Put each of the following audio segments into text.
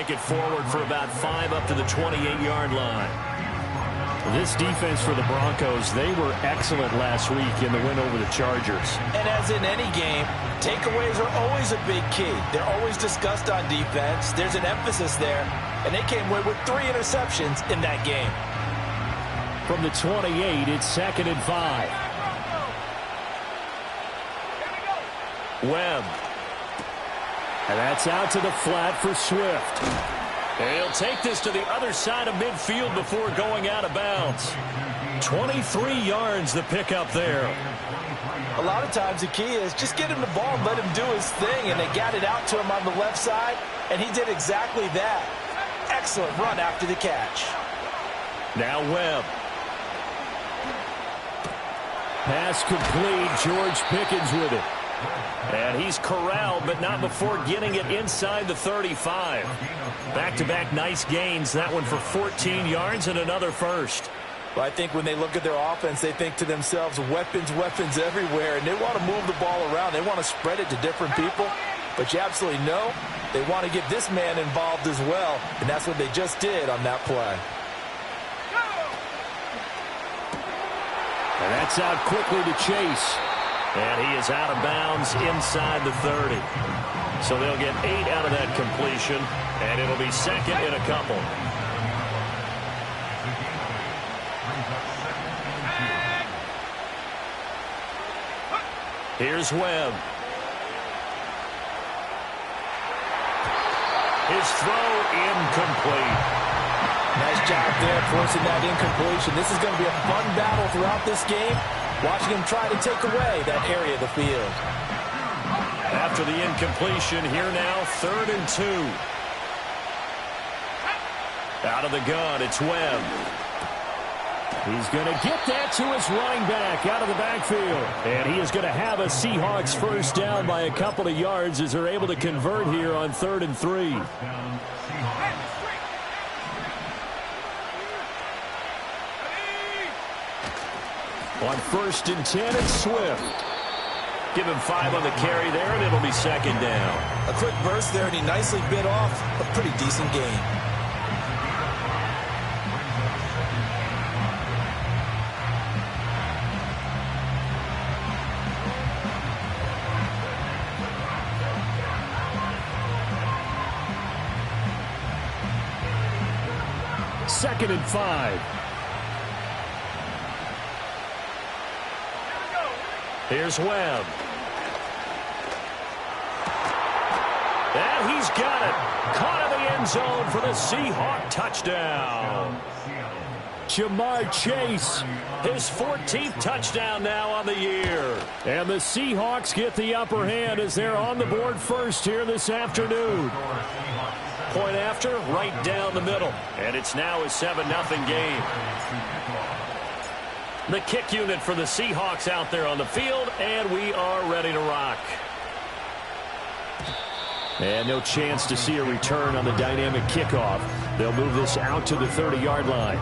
take it forward for about 5 up to the 28-yard line. This defense for the Broncos, they were excellent last week in the win over the Chargers. And as in any game, takeaways are always a big key. They're always discussed on defense. There's an emphasis there, and they came away with 3 interceptions in that game. From the 28, it's 2nd and 5. Webb. And that's out to the flat for Swift. And he'll take this to the other side of midfield before going out of bounds. 23 yards the pickup there. A lot of times the key is just get him the ball and let him do his thing, and they got it out to him on the left side, and he did exactly that. Excellent run after the catch. Now Webb. Pass complete. George Pickens with it. And he's corralled, but not before getting it inside the 35. Back-to-back nice gains. That one for 14 yards and another first. Well, I think when they look at their offense, they think to themselves, weapons, weapons everywhere, and they want to move the ball around. They want to spread it to different people. But you absolutely know they want to get this man involved as well, and that's what they just did on that play. And that's out quickly to Chase. And he is out of bounds inside the 30. So they'll get 8 out of that completion, and it'll be 2nd and a couple. Here's Webb. His throw incomplete. Nice job there forcing that incompletion. This is going to be a fun battle throughout this game. Watching him try to take away that area of the field. After the incompletion, here now, 3rd and 2. Out of the gun, it's Webb. He's going to get that to his running back out of the backfield. And he is going to have a Seahawks first down by a couple of yards as they're able to convert here on 3rd and 3. On 1st and 10, it's Swift. Give him 5 on the carry there, and it'll be 2nd down. A quick burst there, and he nicely bit off a pretty decent gain. Second and 5. Here's Webb. And he's got it. Caught in the end zone for the Seahawk touchdown. Jamar Chase, his 14th touchdown now on the year. And the Seahawks get the upper hand as they're on the board first here this afternoon. Point after, right down the middle. And it's now a 7-0 game. The kick unit for the Seahawks out there on the field, and we are ready to rock. And no chance to see a return on the dynamic kickoff. They'll move this out to the 30-yard line.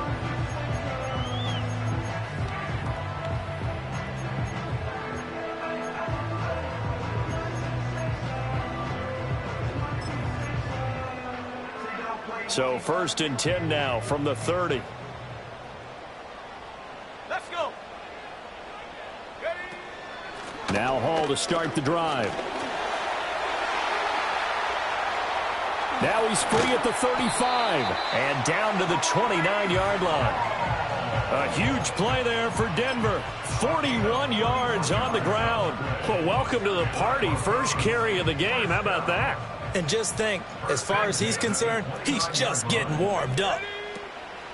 So 1st and 10 now from the 30. Let's go. Now Hall to start the drive. Now he's free at the 35. And down to the 29-yard line. A huge play there for Denver. 41 yards on the ground. Well, welcome to the party. First carry of the game. How about that? And just think, as far as he's concerned, he's just getting warmed up.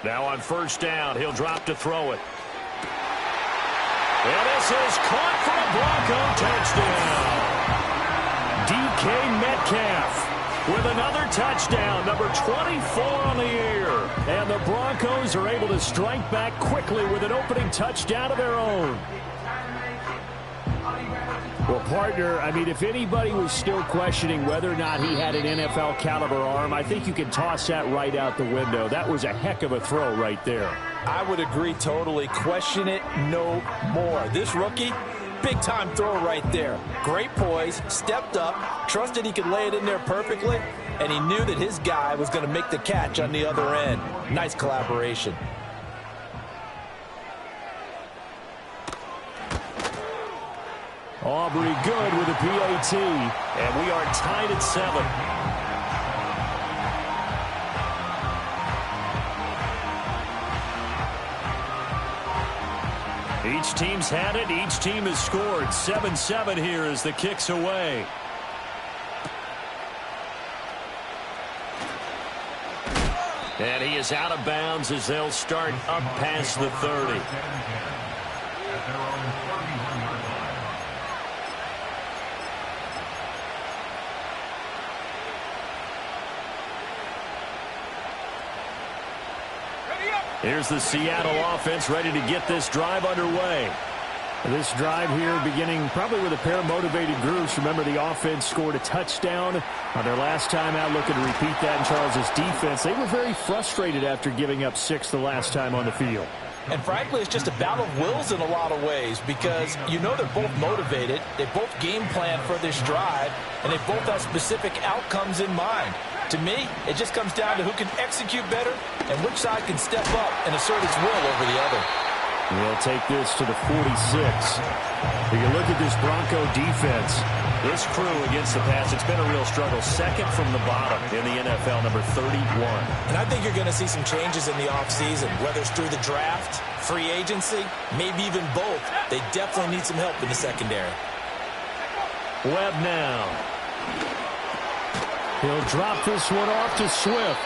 Now on 1st down, he'll drop to throw it. And this is caught for a Bronco touchdown. DK Metcalf with another touchdown, number 24 on the year. And the Broncos are able to strike back quickly with an opening touchdown of their own. Well, partner, I mean, if anybody was still questioning whether or not he had an NFL caliber arm, I think you can toss that right out the window. That was a heck of a throw right there. I would agree totally. Question it no more. This rookie, big-time throw right there. Great poise, stepped up, trusted he could lay it in there perfectly, and he knew that his guy was going to make the catch on the other end. Nice collaboration. Aubrey good with a PAT. And we are tied at 7. Each team's had it. Each team has scored. 7-7 here as the kick's away. And he is out of bounds as they'll start up past the 30. Here's the Seattle offense ready to get this drive underway. This drive here beginning probably with a pair of motivated groups. Remember, the offense scored a touchdown on their last time out, looking to repeat that in Charles' defense. They were very frustrated after giving up 6 the last time on the field. And frankly, it's just a battle of wills in a lot of ways because you know they're both motivated. They both game plan for this drive, and they both have specific outcomes in mind. To me, it just comes down to who can execute better and which side can step up and assert its will over the other. We'll take this to the 46. If you look at this Bronco defense, this crew against the pass, it's been a real struggle. Second from the bottom in the NFL, number 31. And I think you're going to see some changes in the offseason, whether it's through the draft, free agency, maybe even both. They definitely need some help in the secondary. Webb now. He'll drop this one off to Swift.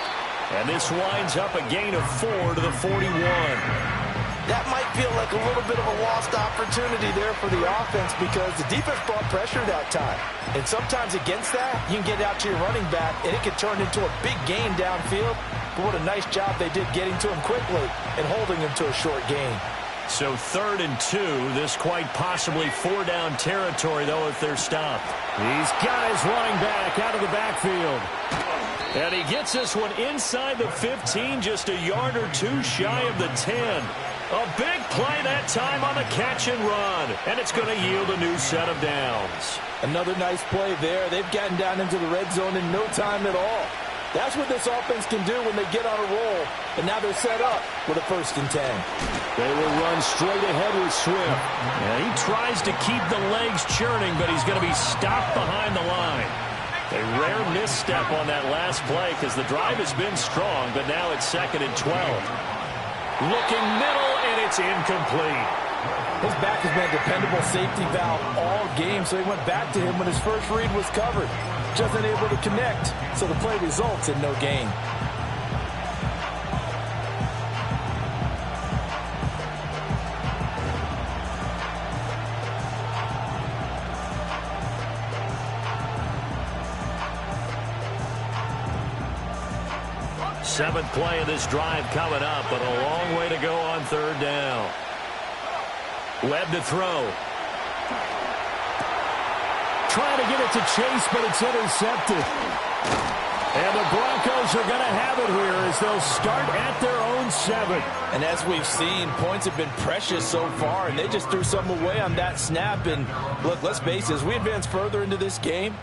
And this winds up a gain of 4 to the 41. That might feel like a little bit of a lost opportunity there for the offense because the defense brought pressure that time. And sometimes against that, you can get out to your running back, and it can turn into a big gain downfield. But what a nice job they did getting to him quickly and holding him to a short gain. So 3rd and 2. This quite possibly 4-down territory, though, if they're stopped. These guys running back out of the backfield. And he gets this one inside the 15, just a yard or 2 shy of the 10. A big play that time on the catch and run. And it's going to yield a new set of downs. Another nice play there. They've gotten down into the red zone in no time at all. That's what this offense can do when they get on a roll. And now they're set up with a 1st and 10. They will run straight ahead with Swift. Yeah, he tries to keep the legs churning, but he's going to be stopped behind the line. A rare misstep on that last play because the drive has been strong, but now it's 2nd and 12. Looking middle, and it's incomplete. His back has been a dependable safety valve all game, so he went back to him when his first read was covered. Just unable to connect, so the play results in no gain. Seventh play of this drive coming up, but a long way to go on 3rd down. Webb to throw. Trying to get it to Chase, but it's intercepted. And the Broncos are going to have it here as they'll start at their own 7. And as we've seen, points have been precious so far, and they just threw some away on that snap. And look, let's face it, as we advance further into this game,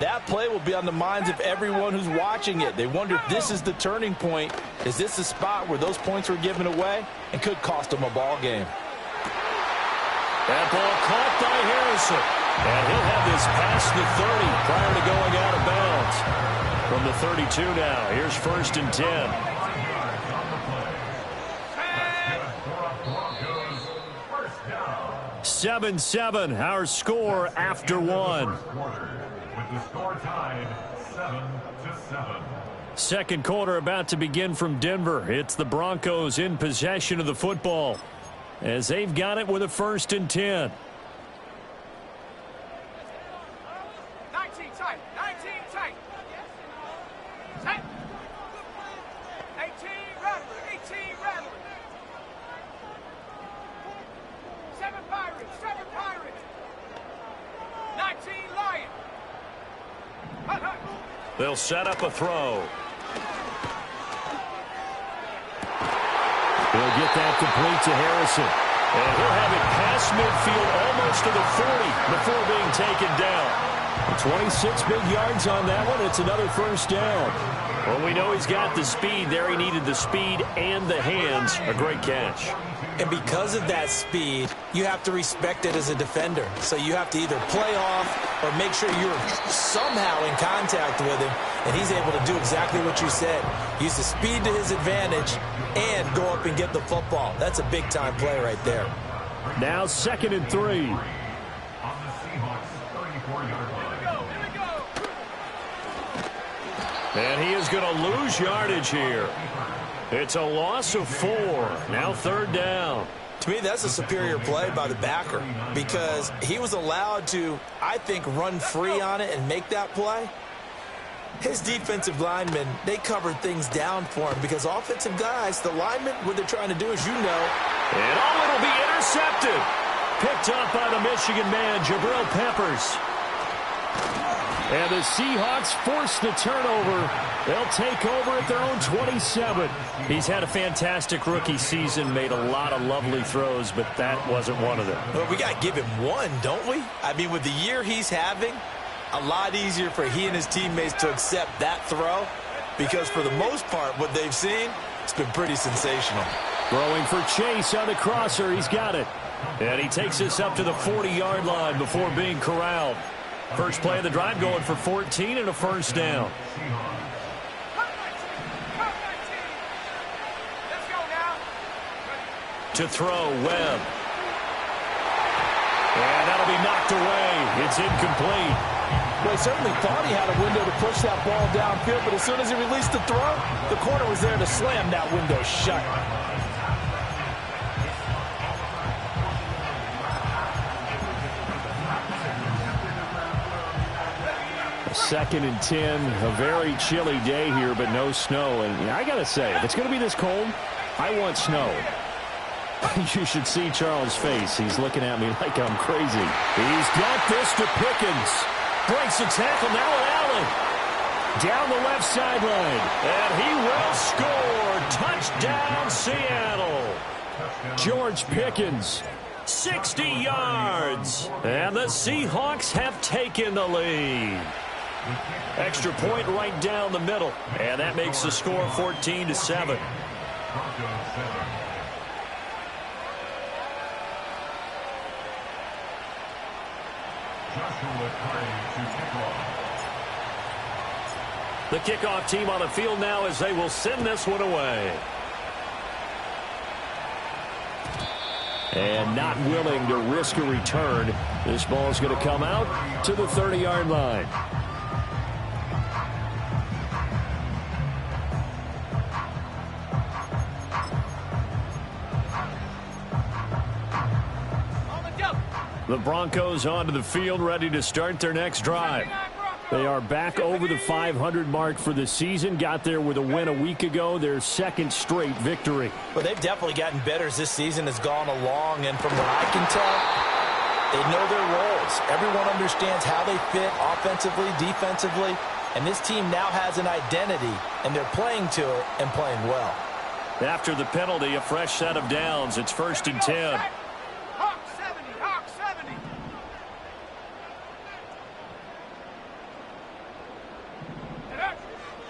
that play will be on the minds of everyone who's watching it. They wonder if this is the turning point. Is this the spot where those points were given away and could cost them a ball game? That ball caught by Harrison. And he'll have this past the 30 prior to going out of bounds. From the 32 now, here's 1st and 10. Seven, 7, our score after 1. With the score tied 7-7. Second quarter about to begin from Denver. It's the Broncos in possession of the football as they've got it with a 1st and 10. 19 tight. 19 tight. Tight. 18 Rattler. 18 Rattler. 7 Pirates. 7 Pirates. 19 Lion. Hut, hut. They'll set up a throw. He'll get that complete to Harrison. And he'll have it past midfield almost to the 40 before being taken down. 26 big yards on that one. It's another first down. Well, we know he's got the speed there. He needed the speed and the hands. A great catch. And because of that speed, you have to respect it as a defender. So you have to either play off or make sure you're somehow in contact with him, and he's able to do exactly what you said. Use the speed to his advantage and go up and get the football. That's a big-time play right there. Now 2nd and 3. On the Seahawks 34-yard line. And he is going to lose yardage here. It's a loss of 4. Now 3rd down. To me, that's a superior play by the backer because he was allowed to, I think, run free on it and make that play. His defensive linemen, they covered things down for him because offensive guys, the linemen, what they're trying to do, as you know. And it'll be intercepted. Picked up by the Michigan man, Jabril Peppers. And the Seahawks force the turnover. They'll take over at their own 27. He's had a fantastic rookie season, made a lot of lovely throws, but that wasn't one of them. Well, we got to give him one, don't we? I mean, with the year he's having, a lot easier for he and his teammates to accept that throw because for the most part, what they've seen, it's been pretty sensational. Throwing for Chase on the crosser. He's got it. And he takes us up to the 40-yard line before being corralled. First play of the drive going for 14 and a first down. To throw, Webb. And that'll be knocked away. It's incomplete. Well, he certainly thought he had a window to push that ball downfield, but as soon as he released the throw, the corner was there to slam that window shut. 2nd and 10. A very chilly day here, but no snow. And I got to say, if it's going to be this cold, I want snow. You should see Charles' face. He's looking at me like I'm crazy. He's got this to Pickens. Breaks the tackle now with Allen. Down the left sideline. And he will score. Touchdown, Seattle. George Pickens. 60 yards. And the Seahawks have taken the lead. Extra point right down the middle. And that makes the score 14-7. The kickoff team on the field now as they will send this one away. And not willing to risk a return. This ball is going to come out to the 30-yard line. The Broncos onto the field, ready to start their next drive. They are back over the 500 mark for the season. Got there with a win a week ago, their second straight victory. Well, they've definitely gotten better as this season has gone along, and from what I can tell, they know their roles. Everyone understands how they fit offensively, defensively, and this team now has an identity, and they're playing to it and playing well. After the penalty, a fresh set of downs. It's 1st and 10.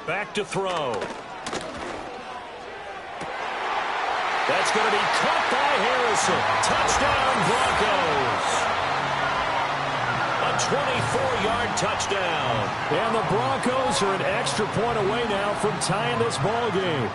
Back to throw. That's going to be caught by Harrison. Touchdown, Broncos. A 24-yard touchdown. And the Broncos are an extra point away now from tying this ball game.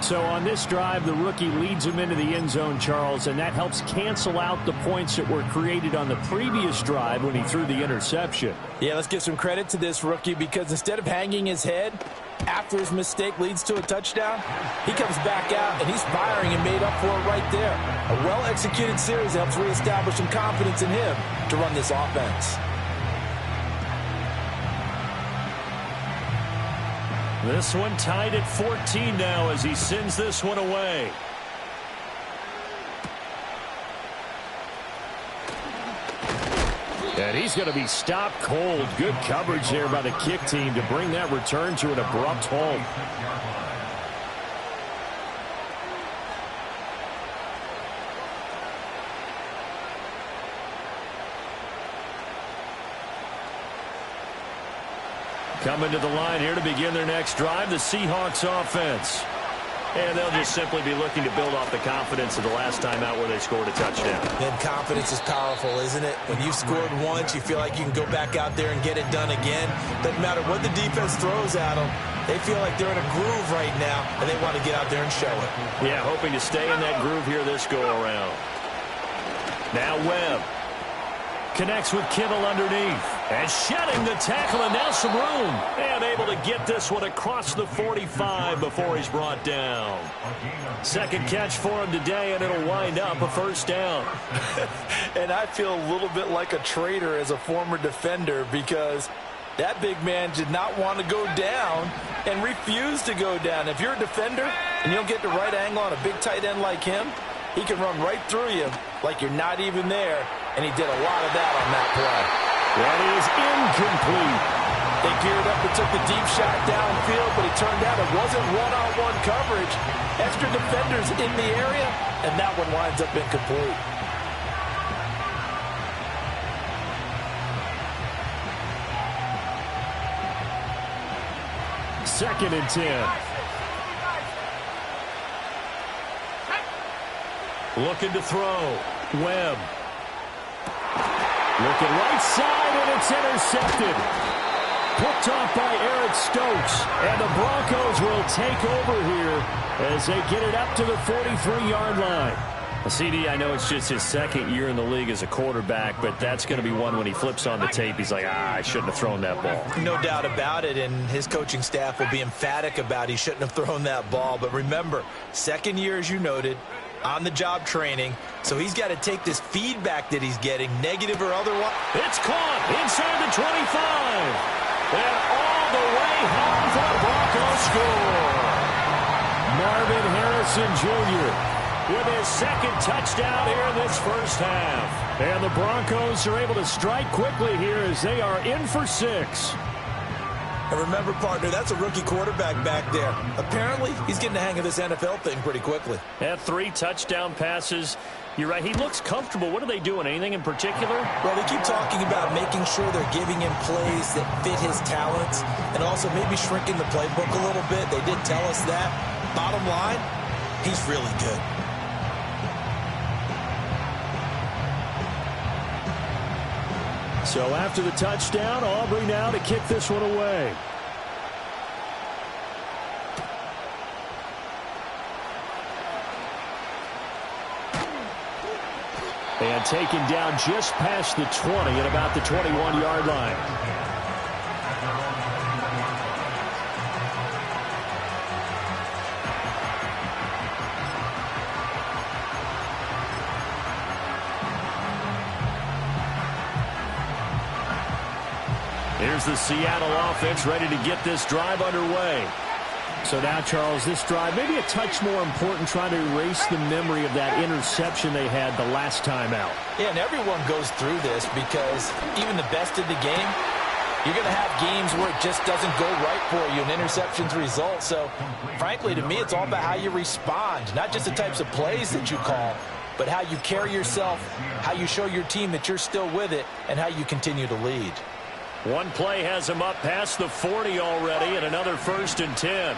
So on this drive, the rookie leads him into the end zone, Charles, and that helps cancel out the points that were created on the previous drive when he threw the interception. Yeah, let's give some credit to this rookie because instead of hanging his head after his mistake leads to a touchdown, he comes back out and he's firing and made up for it right there. A well-executed series helps reestablish some confidence in him to run this offense. This one tied at 14 now as he sends this one away. And he's going to be stopped cold. Good coverage there by the kick team to bring that return to an abrupt halt. Coming to the line here to begin their next drive, the Seahawks offense. And they'll just simply be looking to build off the confidence of the last time out where they scored a touchdown. And confidence is powerful, isn't it? When you've scored once, you feel like you can go back out there and get it done again. Doesn't matter what the defense throws at them. They feel like they're in a groove right now, and they want to get out there and show it. Yeah, hoping to stay in that groove here this go-around. Now Webb connects with Kittle underneath. And shedding the tackle, and now some room. And able to get this one across the 45 before he's brought down. Second catch for him today, and it'll wind up a first down. And I feel a little bit like a traitor as a former defender because that big man did not want to go down and refused to go down. If you're a defender and you don't get the right angle on a big tight end like him, he can run right through you like you're not even there, and he did a lot of that on that play. That is incomplete. They geared up and took the deep shot downfield, but it turned out it wasn't one-on-one coverage. Extra defenders in the area, and that one winds up incomplete. Second and 10. Looking to throw. Webb. Looking right side, and it's intercepted. Picked off by Eric Stokes. And the Broncos will take over here as they get it up to the 43-yard line. CD, I know it's just his second year in the league as a quarterback, but that's going to be one when he flips on the tape. He's like, I shouldn't have thrown that ball. No doubt about it, and his coaching staff will be emphatic about he shouldn't have thrown that ball. But remember, second year, as you noted, on-the-job training, so he's got to take this feedback that he's getting, negative or otherwise. It's caught inside the 25, and all the way home for the Broncos score. Marvin Harrison Jr. with his second touchdown here in this first half. And the Broncos are able to strike quickly here as they are in for 6. And remember, partner, that's a rookie quarterback back there. Apparently, he's getting the hang of this NFL thing pretty quickly. Had 3 touchdown passes. You're right, he looks comfortable. What are they doing? Anything in particular? Well, they keep talking about making sure they're giving him plays that fit his talents and also maybe shrinking the playbook a little bit. They did tell us that. Bottom line, he's really good. So after the touchdown, Aubrey now to kick this one away. And taken down just past the 20 at about the 21-yard line. Here's the Seattle offense ready to get this drive underway. So now, Charles, this drive maybe a touch more important, trying to erase the memory of that interception they had the last time out. Yeah, and everyone goes through this because even the best in the game, you're going to have games where it just doesn't go right for you and interceptions result. So, frankly, to me, it's all about how you respond, not just the types of plays that you call, but how you carry yourself, how you show your team that you're still with it, and how you continue to lead. One play has him up past the 40 already, and another 1st and 10.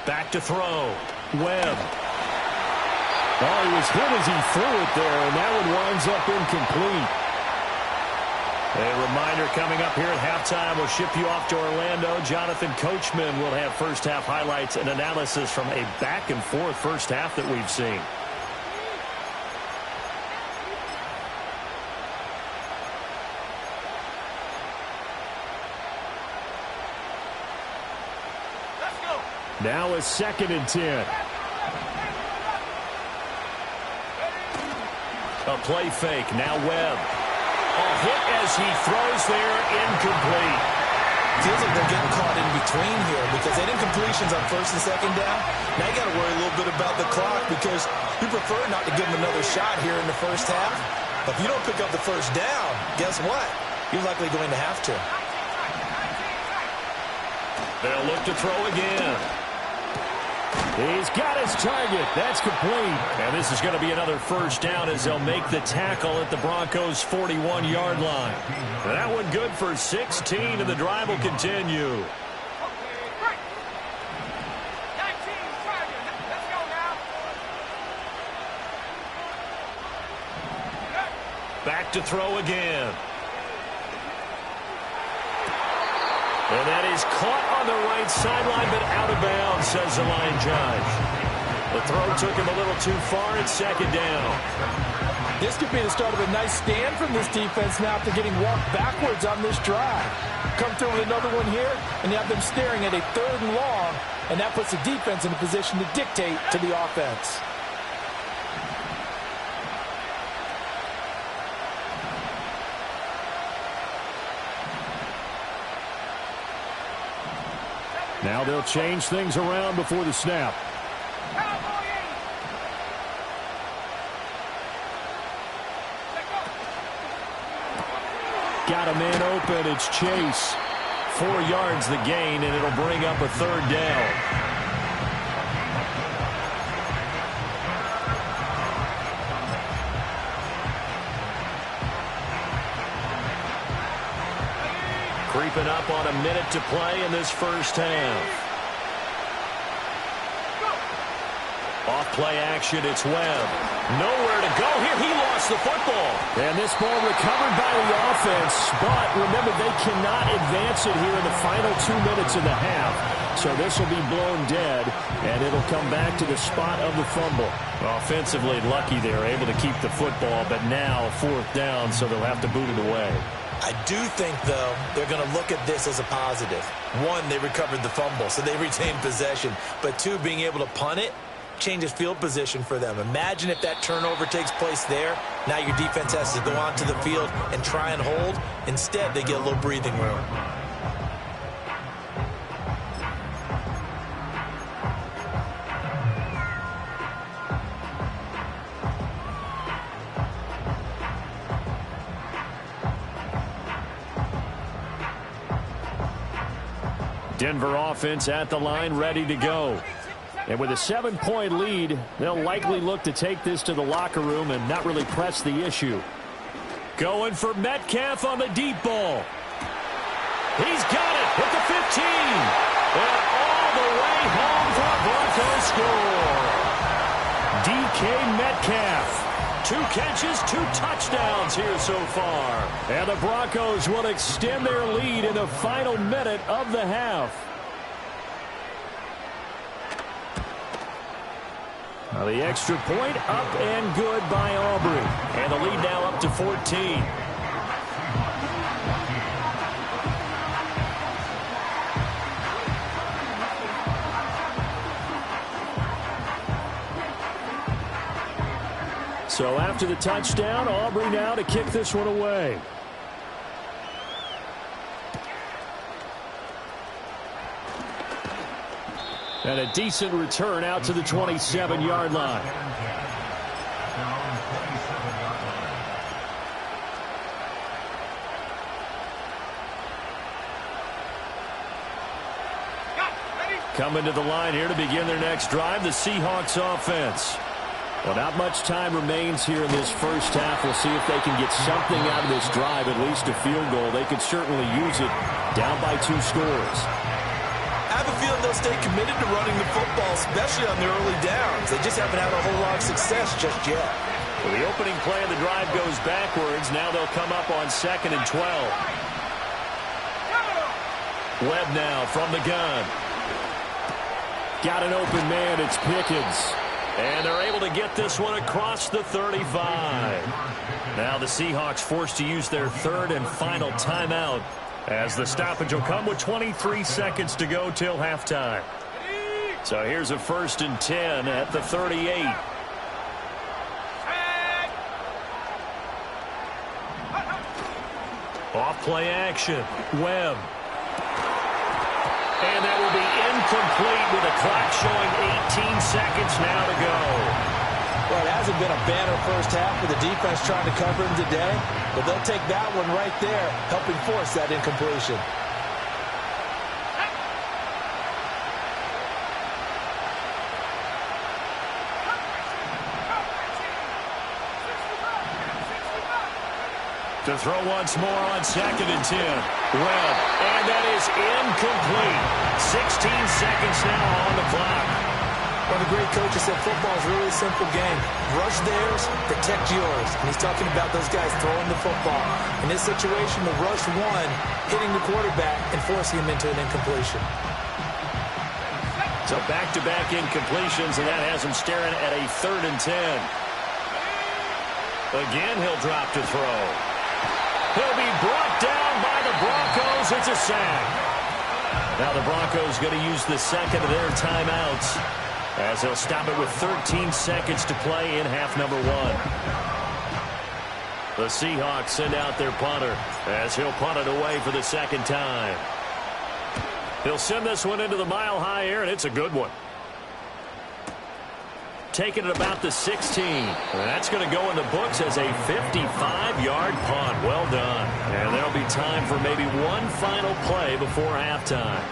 Back to throw. Webb. Oh, he was hit as he threw it there, and that one winds up incomplete. A reminder coming up here at halftime. We'll ship you off to Orlando. Jonathan Coachman will have first-half highlights and analysis from a back-and-forth first half that we've seen. Now a 2nd and 10. A play fake. Now Webb. A hit as he throws there. Incomplete. Feels like they're getting caught in between here because they had incompletions on 1st and 2nd down. Now you got to worry a little bit about the clock because you prefer not to give them another shot here in the first half. But if you don't pick up the first down, guess what? You're likely going to have to. They'll look to throw again. He's got his target. That's complete. And this is going to be another first down as they'll make the tackle at the Broncos' 41-yard line. That one good for 16, and the drive will continue. Back to throw again. And that is caught on the right sideline, but out of bounds, says the line judge. The throw took him a little too far. It's second down. This could be the start of a nice stand from this defense now after getting walked backwards on this drive. Come through with another one here, and you have them staring at a 3rd and long, and that puts the defense in a position to dictate to the offense. Now they'll change things around before the snap. Got a man open. It's Chase. 4 yards the gain, and it'll bring up a 3rd down. Creeping up on a minute to play in this first half. Off play action, it's Webb. Nowhere to go here. He lost the football. And this ball recovered by the offense, but remember, they cannot advance it here in the final 2 minutes of the half. So this will be blown dead, and it'll come back to the spot of the fumble. Offensively lucky they're able to keep the football, but now 4th down, so they'll have to boot it away. I do think, though, they're going to look at this as a positive. 1, they recovered the fumble, so they retained possession. But 2, being able to punt it changes field position for them. Imagine if that turnover takes place there. Now your defense has to go onto the field and try and hold. Instead, they get a little breathing room. Denver offense at the line, ready to go. And with a 7-point lead, they'll likely look to take this to the locker room and not really press the issue. Going for Metcalf on the deep ball. He's got it at the 15. And all the way home for a Broncos score. DK Metcalf. 2 catches, 2 touchdowns here so far. And the Broncos will extend their lead in the final minute of the half. Now the extra point up and good by Aubrey. And the lead now up to 14. So after the touchdown, Aubrey now to kick this one away. And a decent return out to the 27-yard line. Coming to the line here to begin their next drive, the Seahawks offense. Well, not much time remains here in this first half. We'll see if they can get something out of this drive, at least a field goal. They could certainly use it down by 2 scores. I have a feeling they'll stay committed to running the football, especially on the early downs. They just haven't had a whole lot of success just yet. Well, the opening play of the drive goes backwards. Now they'll come up on 2nd and 12. Webb now from the gun. Got an open man. It's Pickens. And they're able to get this one across the 35. Now the Seahawks forced to use their 3rd and final timeout as the stoppage will come with 23 seconds to go till halftime. So here's a 1st and 10 at the 38. Off play action. Webb. And that will be incomplete with the clock showing 18 seconds now to go. Well, it hasn't been a banner first half for the defense trying to cover him today, but they'll take that one right there, helping force that incompletion. To throw once more on 2nd and 10. Webb, and that is incomplete. 16 seconds now on the clock. One of the great coaches said football is really a simple game. Rush theirs, protect yours. And he's talking about those guys throwing the football. In this situation, the rush one, hitting the quarterback and forcing him into an incompletion. So back-to-back incompletions, and that has him staring at a 3rd and 10. Again, he'll drop to throw. He'll be brought down by the Broncos. It's a sack. Now the Broncos going to use the second of their timeouts as they'll stop it with 13 seconds to play in half number 1. The Seahawks send out their punter as he'll punt it away for the second time. He'll send this one into the mile-high air, and it's a good one. Taking it about the 16. And that's going to go in the books as a 55-yard punt. Well done. And there'll be time for maybe one final play before halftime.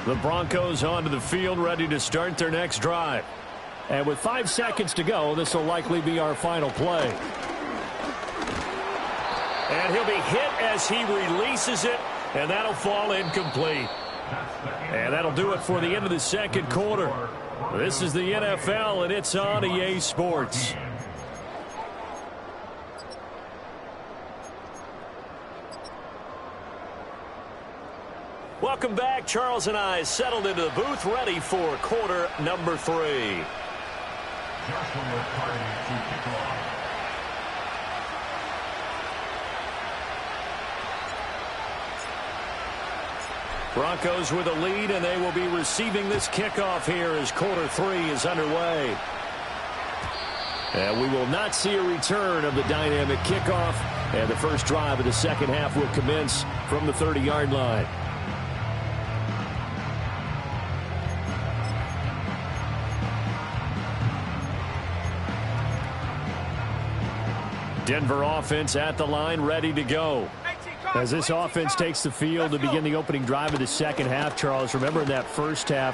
The Broncos onto the field, ready to start their next drive. And with 5 seconds to go, this will likely be our final play. And he'll be hit as he releases it, and that'll fall incomplete. And that'll do it for the end of the second quarter. This is the NFL, and it's on EA Sports. Welcome back. Charles and I settled into the booth, ready for quarter number 3. Broncos with a lead, and they will be receiving this kickoff here as quarter 3 is underway. And we will not see a return of the dynamic kickoff, and the first drive of the second half will commence from the 30-yard line. Denver offense at the line, ready to go. As this offense takes the field to begin the opening drive of the second half, Charles, remember in that first half,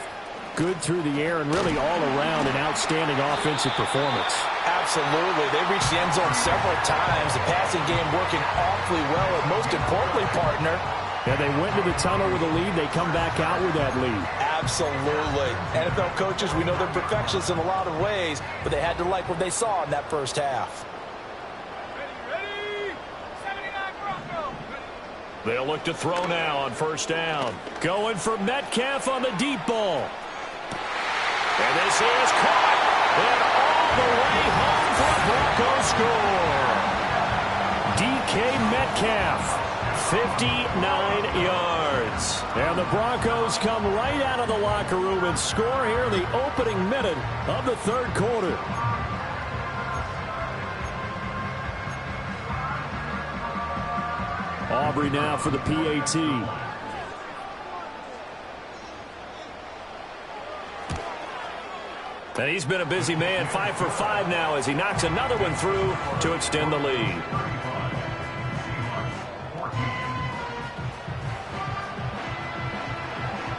good through the air and really all around an outstanding offensive performance. Absolutely. They reached the end zone several times. The passing game working awfully well, and most importantly, partner. Yeah, they went to the tunnel with a lead. They come back out with that lead. Absolutely. NFL coaches, we know they're perfectionists in a lot of ways, but they had to like what they saw in that first half. They'll look to throw now on first down. Going for Metcalf on the deep ball. And this is caught. And all the way home for a Broncos score. DK Metcalf, 59 yards. And the Broncos come right out of the locker room and score here in the opening minute of the third quarter. Aubrey now for the PAT. And he's been a busy man, 5 for 5 now as he knocks another one through to extend the lead.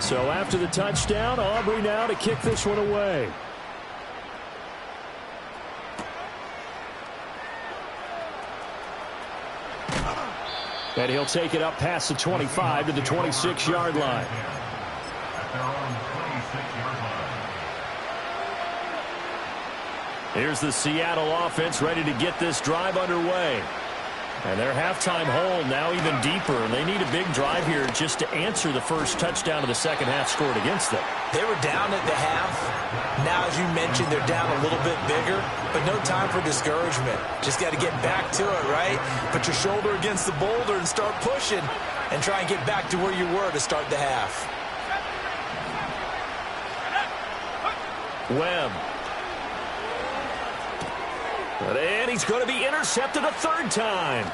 So after the touchdown, Aubrey now to kick this one away. And he'll take it up past the 25 to the 26-yard line. Here's the Seattle offense ready to get this drive underway. And their halftime hole now even deeper. And they need a big drive here just to answer the first touchdown of the second half scored against them. They were down at the half. Now, as you mentioned, they're down a little bit bigger, but no time for discouragement. Just got to get back to it, right? Put your shoulder against the boulder and start pushing and try and get back to where you were to start the half. Webb. And he's going to be intercepted a third time.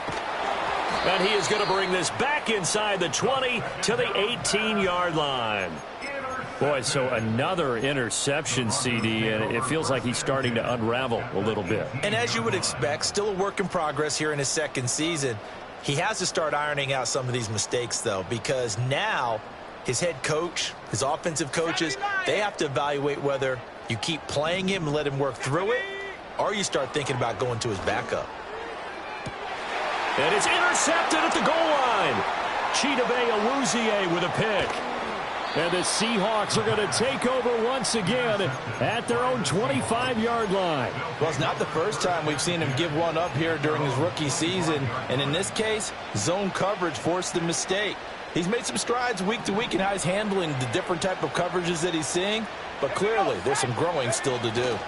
And he is going to bring this back inside the 20 to the 18-yard line. Boy, so another interception, CD, and it feels like he's starting to unravel a little bit. And as you would expect, still a work in progress here in his second season. He has to start ironing out some of these mistakes, though, because now his head coach, his offensive coaches, they have to evaluate whether you keep playing him and let him work through it, or you start thinking about going to his backup. And it's intercepted at the goal line. Chidobe Awuzie with a pick. And the Seahawks are going to take over once again at their own 25-yard line. Well, it's not the first time we've seen him give one up here during his rookie season. And in this case, zone coverage forced the mistake. He's made some strides week to week in how he's handling the different type of coverages that he's seeing. But clearly, there's some growing still to do.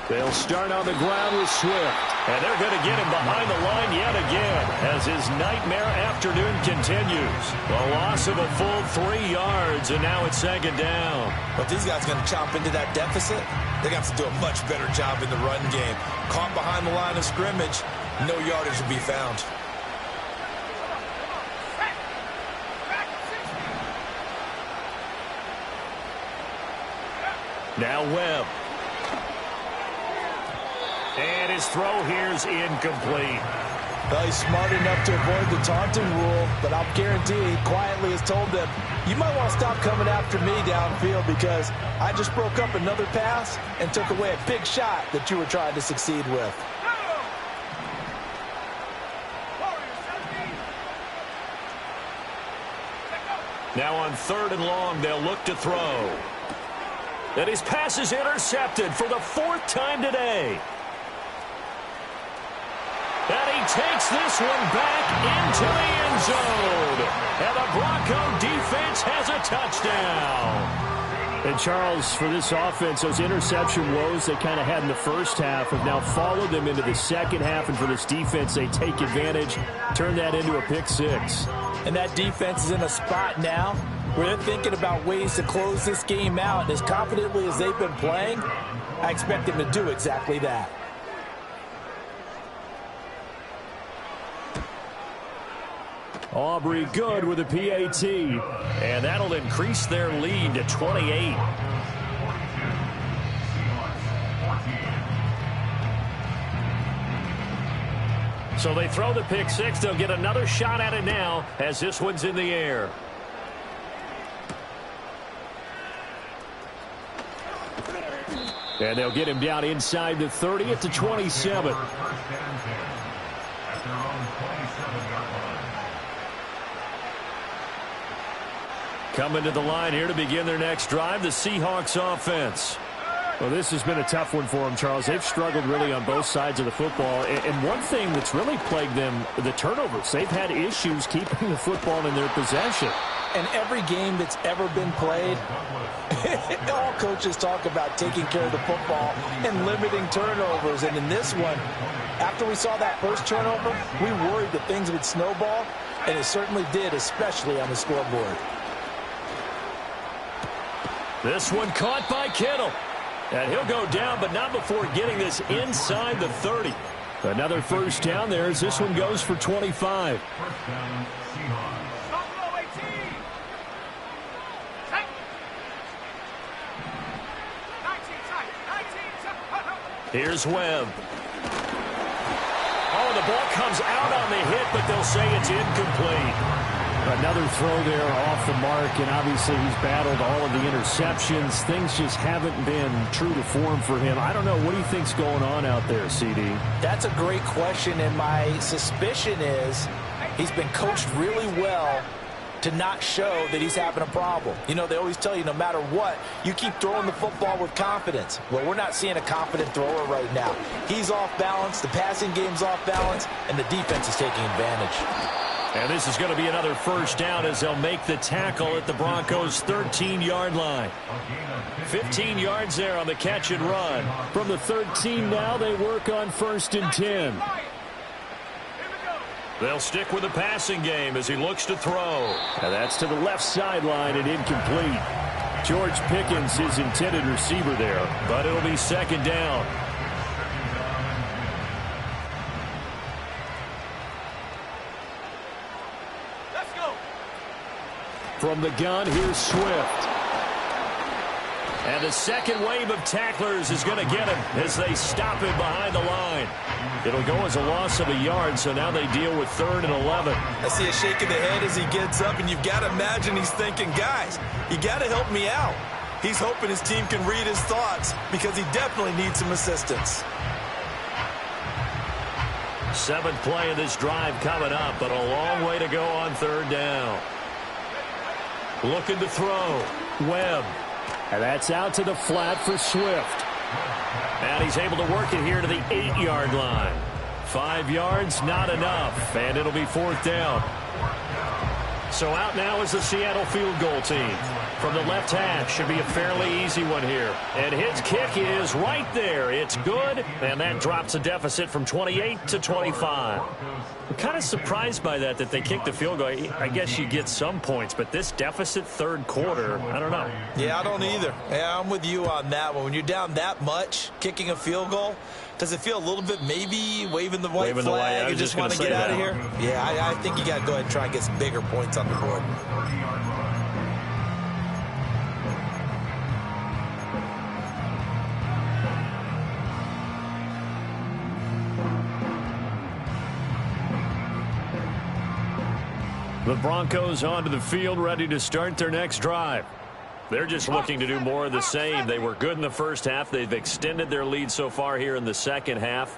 They'll start on the ground with Swift. And they're going to get him behind the line yet again as his nightmare afternoon continues. A loss of a full 3 yards, and now it's second down. But these guys are going to chomp into that deficit. They got to do a much better job in the run game. Caught behind the line of scrimmage, no yardage will be found. Now Webb. And his throw here's incomplete. Well, he's smart enough to avoid the taunting rule, but I'll guarantee he quietly has told them, you might want to stop coming after me downfield because I just broke up another pass and took away a big shot that you were trying to succeed with. Now on 3rd and long, they'll look to throw. And his pass is intercepted for the 4th time today. And he takes this one back into the end zone. And the Bronco defense has a touchdown. And Charles, for this offense, those interception woes they kind of had in the first half have now followed them into the second half. And for this defense, they take advantage, turn that into a pick six. And that defense is in a spot now where they're thinking about ways to close this game out. And as confidently as they've been playing, I expect them to do exactly that. Aubrey good with a PAT. And that'll increase their lead to 28. So they throw the pick six. They'll get another shot at it now as this one's in the air. And they'll get him down inside the 30 at the 27. Coming to the line here to begin their next drive, the Seahawks offense. Well, this has been a tough one for them, Charles. They've struggled really on both sides of the football. And one thing that's really plagued them, the turnovers. They've had issues keeping the football in their possession. And every game that's ever been played, all coaches talk about taking care of the football and limiting turnovers. And in this one, after we saw that first turnover, we worried that things would snowball, and it certainly did, especially on the scoreboard. This one caught by Kittle. And he'll go down, but not before getting this inside the 30. Another first down there as this one goes for 25. First down, Seahawks. Here's Webb. Oh, the ball comes out on the hit, but they'll say it's incomplete. Another throw there off the mark, and obviously he's battled all of the interceptions. Things just haven't been true to form for him. I don't know. What do you think's going on out there, CD? That's a great question, and my suspicion is he's been coached really well to not show that he's having a problem. You know, they always tell you no matter what, you keep throwing the football with confidence. Well, we're not seeing a confident thrower right now. He's off balance, the passing game's off balance, and the defense is taking advantage. And this is going to be another first down as they'll make the tackle at the Broncos' 13-yard line. 15 yards there on the catch and run. From the 13 now, they work on 1st and 10. They'll stick with the passing game as he looks to throw. And that's to the left sideline and incomplete. George Pickens, his intended receiver there. But it'll be second down. From the gun, here's Swift. And the second wave of tacklers is going to get him as they stop him behind the line. It'll go as a loss of a yard, so now they deal with 3rd and 11. I see a shake of the head as he gets up, and you've got to imagine he's thinking, guys, you got to help me out. He's hoping his team can read his thoughts because he definitely needs some assistance. 7th play of this drive coming up, but a long way to go on 3rd down. Looking to throw. Webb. And that's out to the flat for Swift. And he's able to work it here to the 8-yard line. 5 yards, not enough, and it'll be 4th down. So out now is the Seattle field goal team. From the left hash, should be a fairly easy one here. And his kick is right there. It's good, and that drops a deficit from 28 to 25. I'm kind of surprised by that they kicked the field goal. I guess you get some points, but this deficit 3rd quarter, I don't know. Yeah, I don't either. Yeah, I'm with you on that one. When you're down that much, kicking a field goal, does it feel a little bit maybe waving the white flag? You just want to get out of here? Yeah, I think you got to go ahead and try and get some bigger points on the board. The Broncos onto the field, ready to start their next drive. They're just looking to do more of the same. They were good in the first half. They've extended their lead so far here in the second half.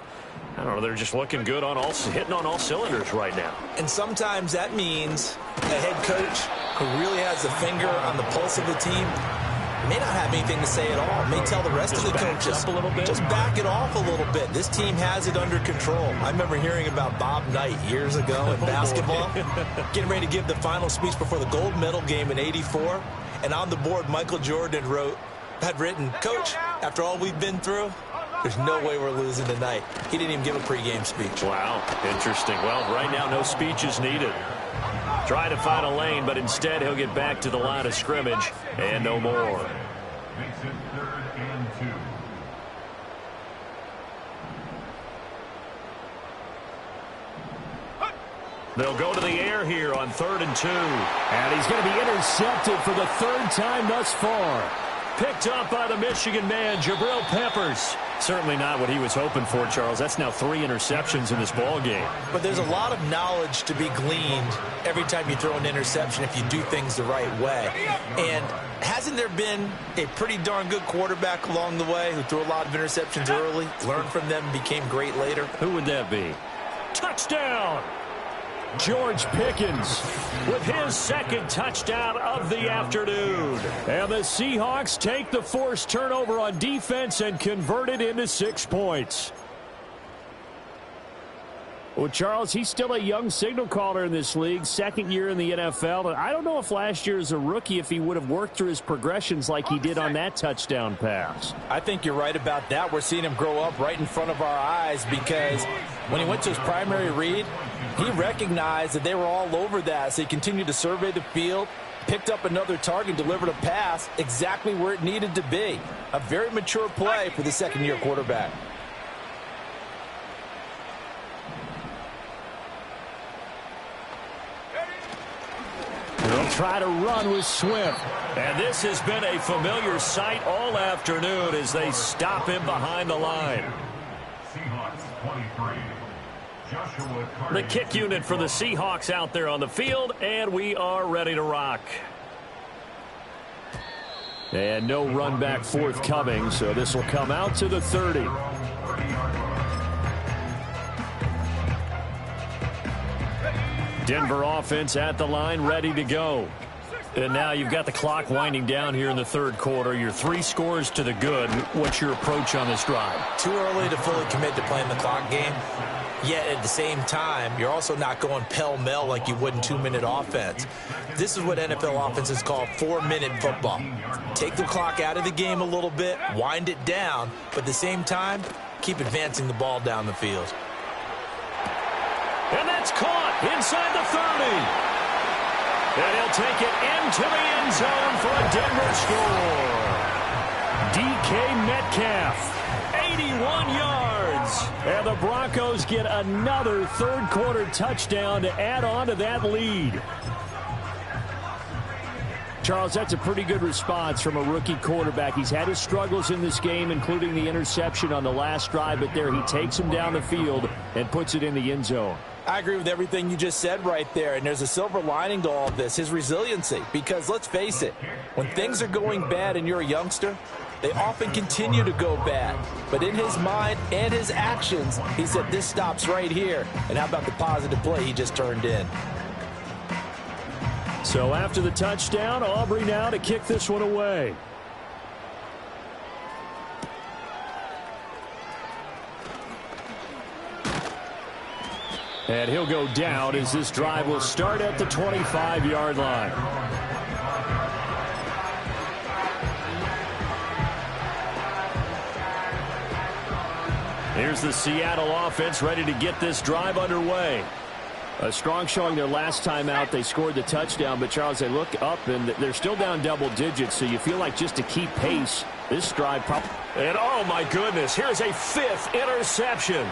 I don't know, they're just looking good on hitting on all cylinders right now. And sometimes that means a head coach who really has a finger on the pulse of the team may not have anything to say at all. May tell the rest of the coaches, just back it off a little bit. This team has it under control. I remember hearing about Bob Knight years ago in basketball, getting ready to give the final speech before the gold medal game in '84. And on the board, Michael Jordan had written, "Coach, after all we've been through, there's no way we're losing tonight." He didn't even give a pregame speech. Wow, interesting. Well, right now, no speech is needed. Try to find a lane, but instead he'll get back to the line of scrimmage and no more. Makes it 3rd and 2. They'll go to the air here on 3rd and 2. And he's going to be intercepted for the 3rd time thus far. Picked up by the Michigan man, Jabril Peppers. Certainly not what he was hoping for, Charles. That's now 3 interceptions in this ball game. But there's a lot of knowledge to be gleaned every time you throw an interception if you do things the right way. And hasn't there been a pretty darn good quarterback along the way who threw a lot of interceptions early, learned from them, became great later? Who would that be? Touchdown! George Pickens with his 2nd touchdown of the afternoon. And the Seahawks take the forced turnover on defense and convert it into 6 points. Well, Charles, he's still a young signal caller in this league, 2nd year in the NFL. And I don't know if last year as a rookie, if he would have worked through his progressions like he did on that touchdown pass. I think you're right about that. We're seeing him grow up right in front of our eyes because when he went to his primary read, he recognized that they were all over that. So he continued to survey the field, picked up another target, delivered a pass exactly where it needed to be. A very mature play for the 2nd-year quarterback. They'll try to run with Swift. And this has been a familiar sight all afternoon as they stop him behind the line. Seahawks 23. Joshua Carter. The kick unit for the Seahawks out there on the field, and we are ready to rock. And no run back forthcoming, so this will come out to the 30. Denver offense at the line, ready to go. And now you've got the clock winding down here in the 3rd quarter. Your 3 scores to the good. What's your approach on this drive? Too early to fully commit to playing the clock game. Yet at the same time, you're also not going pell-mell like you would in 2-minute offense. This is what NFL offenses call 4-minute football. Take the clock out of the game a little bit, wind it down, but at the same time, keep advancing the ball down the field. And that's caught inside the 30. And he'll take it into the end zone for a Denver score. DK Metcalf, 81 yards. And the Broncos get another 3rd quarter touchdown to add on to that lead. Charles, that's a pretty good response from a rookie quarterback. He's had his struggles in this game, including the interception on the last drive, but there he takes him down the field and puts it in the end zone. I agree with everything you just said right there, and there's a silver lining to all of this, his resiliency. Because let's face it, when things are going bad and you're a youngster, they often continue to go bad. But in his mind and his actions, he said, this stops right here. And how about the positive play he just turned in? So after the touchdown, Aubrey now to kick this one away. And he'll go down as this drive will start at the 25-yard line. Here's the Seattle offense ready to get this drive underway. A strong showing their last time out. They scored the touchdown, but Charles, they look up and they're still down double digits, so you feel like just to keep pace, this drive probably... And oh my goodness, here's a 5th interception.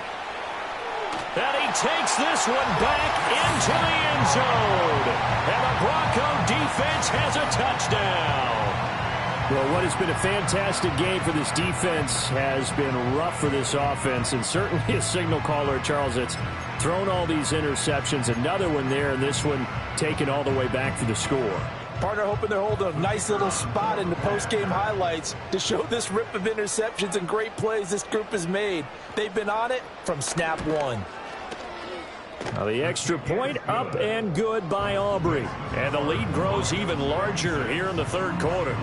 And he takes this one back into the end zone. And the Bronco defense has a touchdown. Well, what has been a fantastic game for this defense has been rough for this offense, and certainly a signal caller, Charles, that's thrown all these interceptions. Another one there, and this one taken all the way back for the score. Partner hoping they're holding a nice little spot in the post-game highlights to show this rip of interceptions and great plays this group has made. They've been on it from snap one. Now the extra point up and good by Aubrey. And the lead grows even larger here in the third quarter.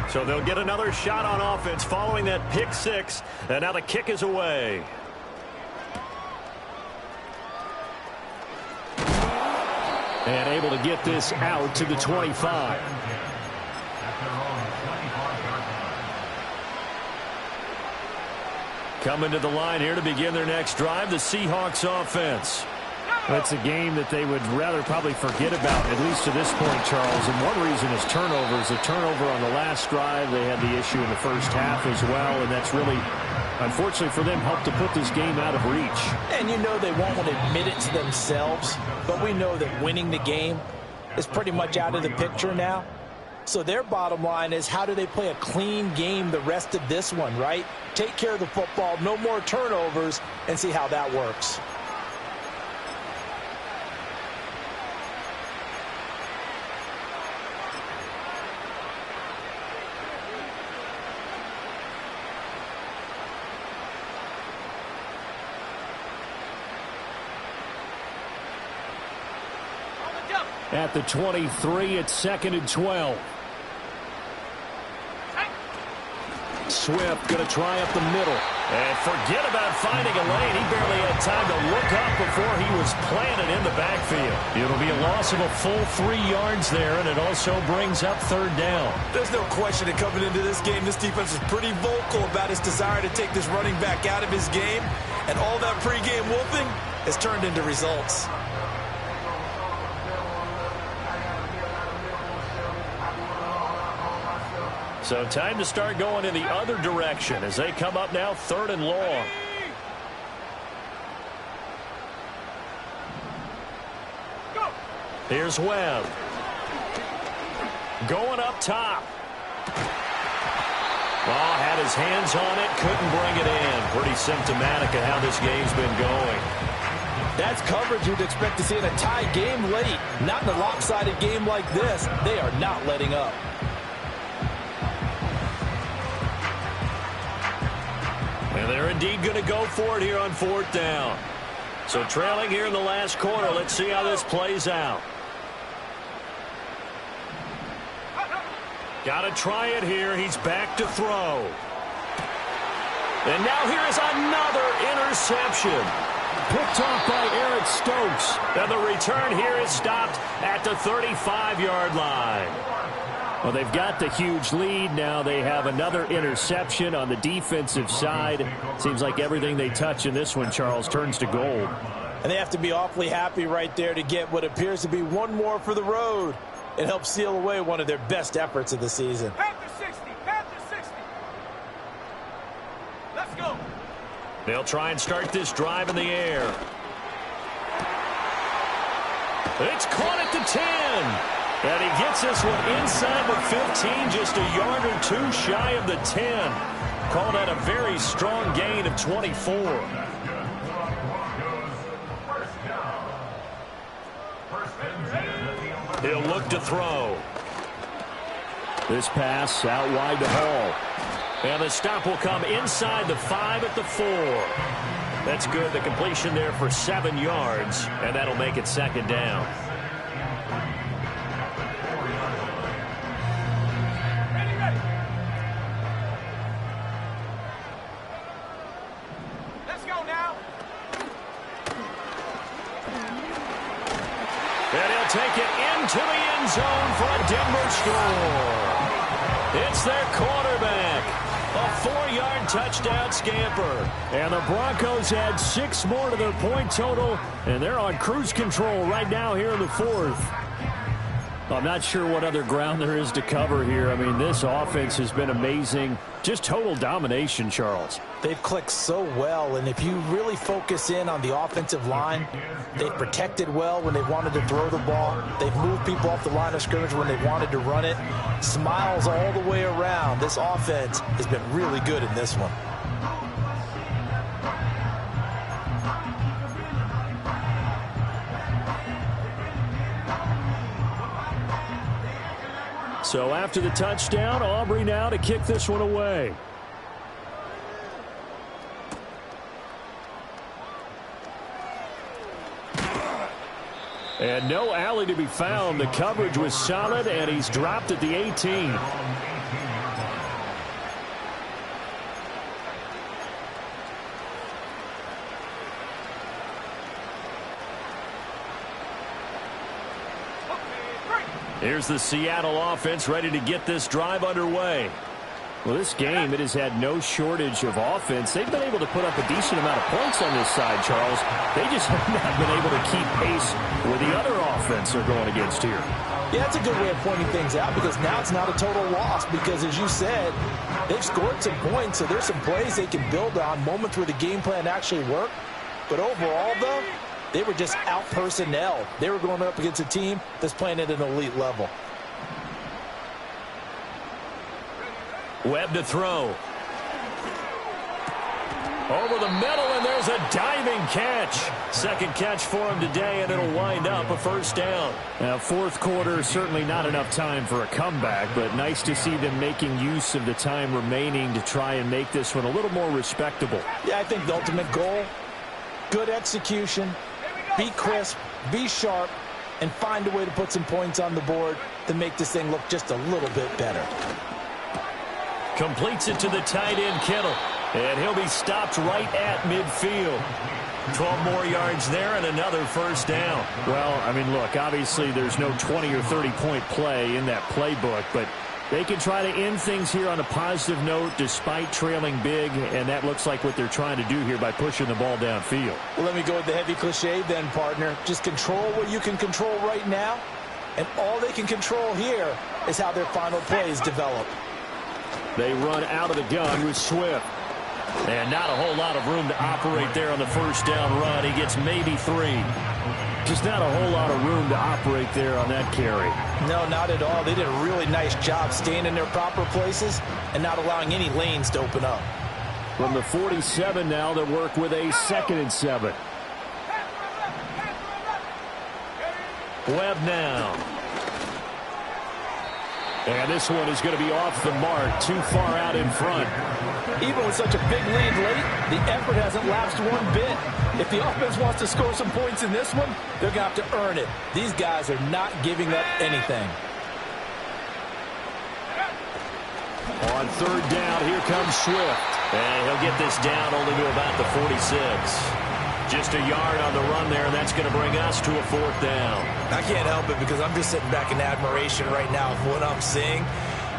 So they'll get another shot on offense following that pick six. And now the kick is away. And able to get this out to the 25. Coming to the line here to begin their next drive, the Seahawks offense. That's a game that they would rather probably forget about, at least to this point, Charles. And one reason is turnovers. The turnover on the last drive, they had the issue in the first half as well, and that's really, unfortunately for them, helped to put this game out of reach. And you know they won't want to admit it to themselves, but we know that winning the game is pretty much out of the picture now. So their bottom line is, how do they play a clean game the rest of this one, right? Take care of the football, no more turnovers, and see how that works. At the 23, it's 2nd and 12. Swift going to try up the middle. And forget about finding a lane. He barely had time to look up before he was planted in the backfield. It'll be a loss of a full 3 yards there, and it also brings up 3rd down. There's no question that coming into this game, this defense is pretty vocal about his desire to take this running back out of his game. And all that pregame wolfing has turned into results. So time to start going in the other direction as they come up now 3rd and long. Here's Webb. Going up top. Well, had his hands on it, couldn't bring it in. Pretty symptomatic of how this game's been going. That's coverage you'd expect to see in a tie game late. Not in a lopsided game like this. They are not letting up. And they're indeed going to go for it here on 4th down. So trailing here in the last quarter. Let's see how this plays out. Got to try it here. He's back to throw. And now here is another interception. Picked off by Eric Stokes. And the return here is stopped at the 35-yard line. Well, they've got the huge lead. Now they have another interception on the defensive side. Seems like everything they touch in this one, Charles, turns to gold. And they have to be awfully happy right there to get what appears to be one more for the road. It helps seal away one of their best efforts of the season. Panther 60, Panther 60. They'll try and start this drive in the air. It's caught at the 10. And he gets this one inside the 15, just a yard or two shy of the 10. Called that a very strong gain of 24. He'll look to throw. This pass out wide to Hall. And the stop will come inside the 5 at the 4. That's good. The completion there for 7 yards, and that'll make it second down. Let's go now. And he'll take it into the end zone for a Denver score. It's their quarterback. A 4-yard touchdown scamper. And the Broncos add 6 more to their point total, and they're on cruise control right now here in the 4th. I'm not sure what other ground there is to cover here. I mean, this offense has been amazing. Just total domination, Charles. They've clicked so well, and if you really focus in on the offensive line, they've protected well when they wanted to throw the ball. They've moved people off the line of scrimmage when they wanted to run it. Smiles all the way around. This offense has been really good in this one. So after the touchdown, Aubrey now to kick this one away. And no alley to be found. The coverage was solid, and he's dropped at the 18. Here's the Seattle offense ready to get this drive underway. Well, this game, it has had no shortage of offense. They've been able to put up a decent amount of points on this side, Charles. They just have not been able to keep pace with the other offense they're going against here. Yeah, that's a good way of pointing things out, because now it's not a total loss, because as you said, they've scored some points, so there's some plays they can build on, moments where the game plan actually worked. But overall, though, they were just out-personnel. They were going up against a team that's playing at an elite level. Webb to throw. Over the middle, and there's a diving catch. Second catch for him today, and it'll wind up a first down. Now, fourth quarter, certainly not enough time for a comeback, but nice to see them making use of the time remaining to try and make this one a little more respectable. Yeah, I think the ultimate goal, good execution, be crisp, be sharp, and find a way to put some points on the board to make this thing look just a little bit better. Completes it to the tight end, Kittle. And he'll be stopped right at midfield. 12 more yards there and another first down. Well, I mean, look, obviously there's no 20 or 30-point play in that playbook, but they can try to end things here on a positive note despite trailing big, and that looks like what they're trying to do here by pushing the ball downfield. Well, let me go with the heavy cliche then, partner. Just control what you can control right now, and all they can control here is how their final plays develop. They run out of the gun with Swift. And not a whole lot of room to operate there on the first down run. He gets maybe 3. Just not a whole lot of room to operate there on that carry. No, not at all. They did a really nice job staying in their proper places and not allowing any lanes to open up. From the 47 now, they work with a 2nd and 7. Webb now. And this one is going to be off the mark, too far out in front. Even with such a big lead late, the effort hasn't lapsed one bit. If the offense wants to score some points in this one, they're going to have to earn it. These guys are not giving up anything. On third down, here comes Swift. And he'll get this down only to about the 46. Just a yard on the run there, and that's going to bring us to a 4th down. I can't help it because I'm just sitting back in admiration right now of what I'm seeing.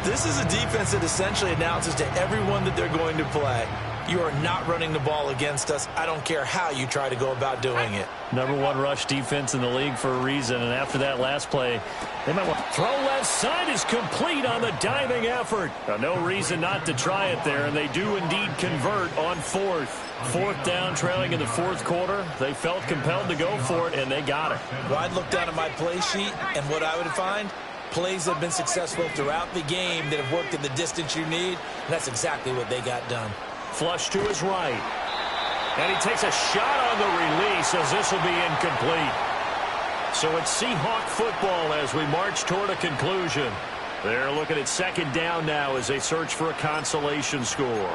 This is a defense that essentially announces to everyone that they're going to play, You are not running the ball against us. I don't care how you try to go about doing it. #1 rush defense in the league for a reason, and after that last play, they might want throw left side is complete on the diving effort. No reason not to try it there, and they do indeed convert on 4th. 4th down, trailing in the 4th quarter. They felt compelled to go for it, and they got it. Well, I'd look down at my play sheet, and what I would find, plays that have been successful throughout the game that have worked in the distance you need, and that's exactly what they got done. Flush to his right. And he takes a shot on the release as this will be incomplete. So it's Seahawk football as we march toward a conclusion. They're looking at 2nd down now as they search for a consolation score.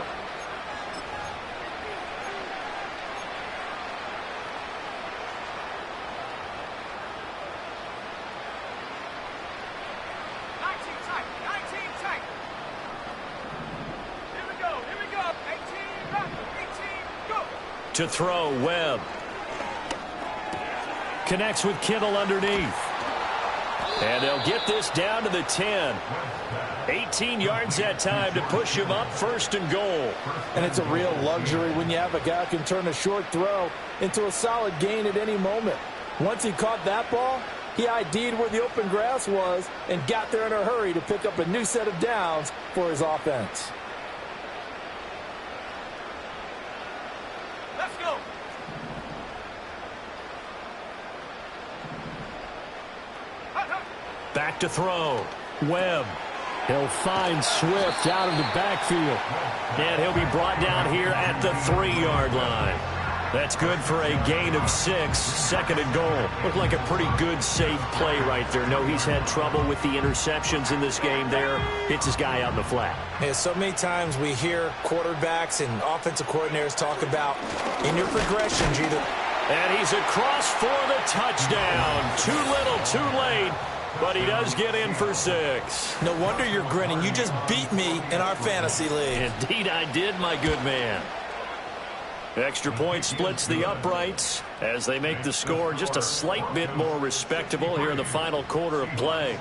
To throw, Webb. Connects with Kittle underneath. And they'll get this down to the 10. 18 yards that time to push him up 1st and goal. And it's a real luxury when you have a guy who can turn a short throw into a solid gain at any moment. Once he caught that ball, he ID'd where the open grass was and got there in a hurry to pick up a new set of downs for his offense. Back to throw. Webb. He'll find Swift out of the backfield. And he'll be brought down here at the 3-yard line. That's good for a gain of 6. 2nd and goal. Looked like a pretty good, safe play right there. No, he's had trouble with the interceptions in this game there. Hits his guy out in the flat. Yeah, so many times we hear quarterbacks and offensive coordinators talk about in your progressions, either. And he's across for the touchdown. Too little, too late. But he does get in for 6. No wonder you're grinning. You just beat me in our fantasy league. Indeed I did, my good man. Extra point splits the uprights as they make the score just a slight bit more respectable here in the final quarter of play.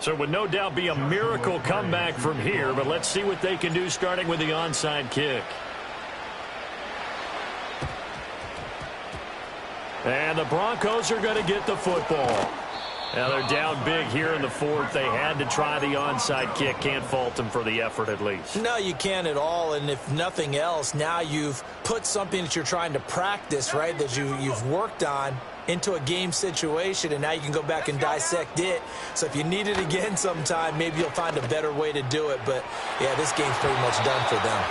So it would no doubt be a miracle comeback from here, but let's see what they can do starting with the onside kick. And the Broncos are going to get the football. Now they're down big here in the 4th. They had to try the onside kick. Can't fault them for the effort at least. No, you can't at all. And if nothing else, now you've put something that you're trying to practice, right, that you've worked on into a game situation, and now you can go back and dissect it. So if you need it again sometime, maybe you'll find a better way to do it. But, yeah, this game's pretty much done for them.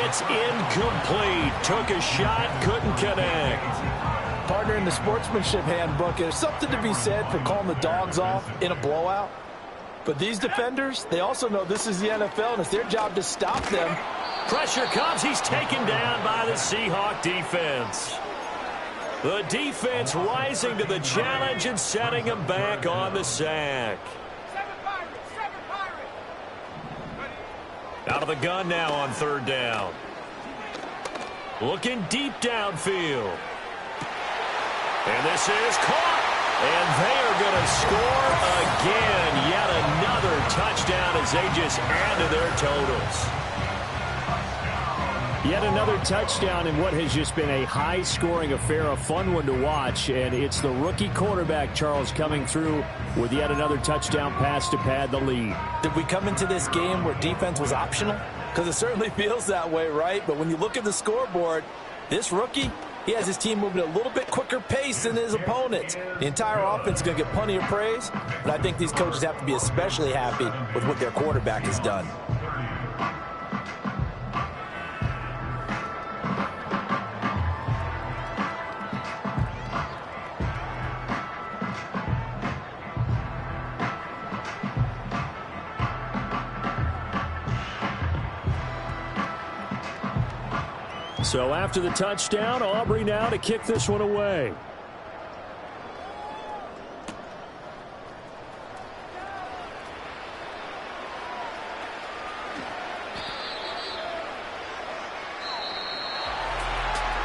It's incomplete. Took a shot, couldn't connect. Partner, in the sportsmanship handbook, there's something to be said for calling the dogs off in a blowout. But these defenders, they also know this is the NFL, and it's their job to stop them. Pressure comes. He's taken down by the Seahawk defense. The defense rising to the challenge and setting him back on the sack. Out of the gun now on 3rd down. Looking deep downfield. And this is caught. And they are going to score again. Yet another touchdown as they just add to their totals. Yet another touchdown in what has just been a high-scoring affair, a fun one to watch. And it's the rookie quarterback, Charles, coming through with yet another touchdown pass to pad the lead. Did we come into this game where defense was optional? Because it certainly feels that way, right? But when you look at the scoreboard, this rookie, he has his team moving at a little bit quicker pace than his opponents. The entire offense is going to get plenty of praise, but I think these coaches have to be especially happy with what their quarterback has done. So after the touchdown, Aubrey now to kick this one away.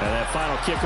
And that final kickoff